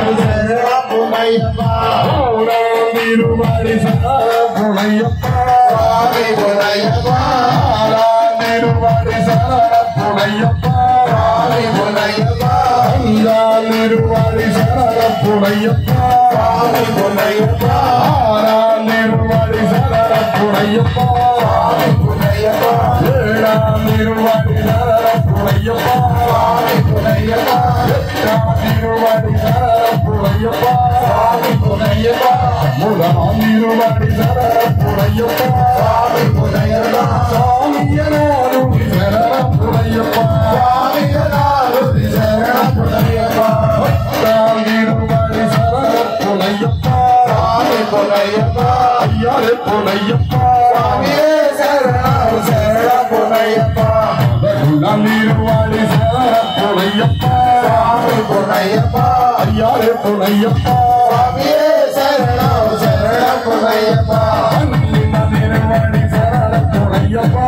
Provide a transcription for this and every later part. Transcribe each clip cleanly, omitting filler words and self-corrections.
திருவாடி சரணப்புனையப்பா திருவாடி சரணப்புனையப்பா திருவாடி சரணப்புனையப்பா திருவாடி சரணப்புனையப்பா ஏழாம் திருவாடி சரணப்புனையப்பா திருவாடி சரணப்புனையப்பா முதலாம் திருவாடி சரணப்புனையப்பா சாமியனாரும் சரணப்புனையப்பா பத்தாம் திருவாடி சரணப்புனையப்பா ஐயாறு புனையப்பா சரணப்புனையப்பா முதலாம் திருவாடி சரணப்புனையப்பா ஐயாறு புனையப்பா சரணப்புனையப்பா திருவாடி சரணப்புனையப்பா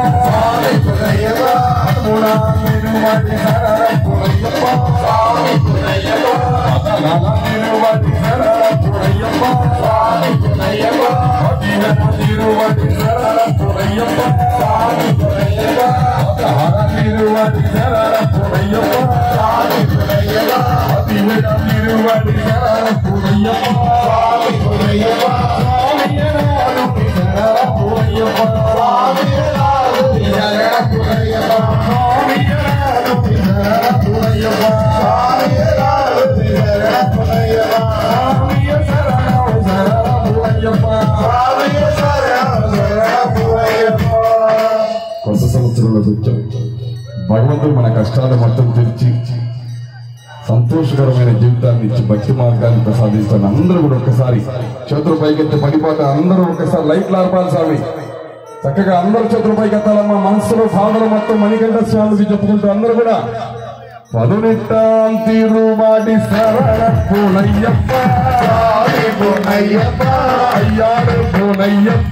மூணாம் திருவாடி சரணப்புனையப்பா திருவாடி சரணப்புனையப்பா திருவாடி சரணப்புனையப்பா திருவாடி சரணப்புனையப்பா திருவாடி కొత్త సంవత్సరంలోకి వచ్చాం. భగవంతుడు మన కష్టాలు మొత్తం తీర్చి సంతోషకరమైన జీవితాన్ని ఇచ్చి భక్తి మార్గాన్ని ప్రసాదిస్తాను. అందరూ కూడా ఒక్కసారి చేతుల పైకెత్తి పడిపోత అందరూ ఒకసారి లైట్లు ఆర్పాలి స్వామి. చక్కగా అందరూ చేతుల పైకెత్తాలమ్మా. మనసులో భావన మొత్తం మణికంఠ స్వామికి చెప్పుకుంటూ అందరూ కూడా 18 తిరువాడి శరణపునయ్యప్ప అయ్యారు పునయ్యప్ప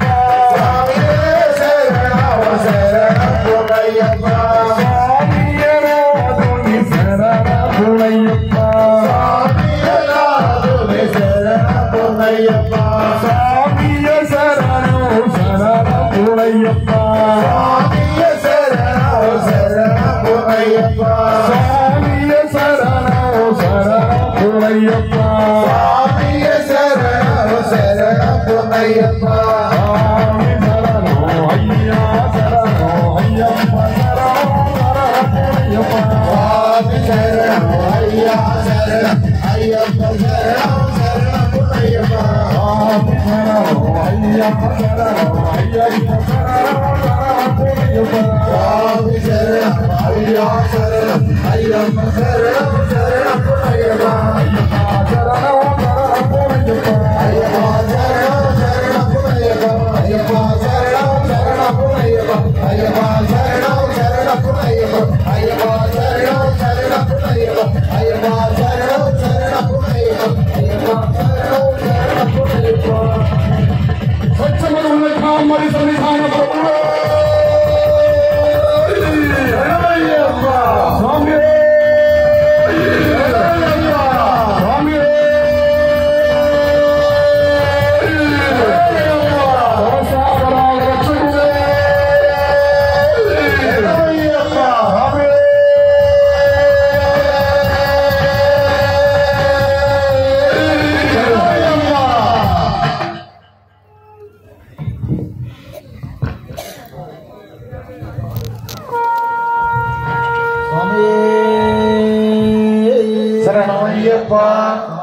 Saranayappa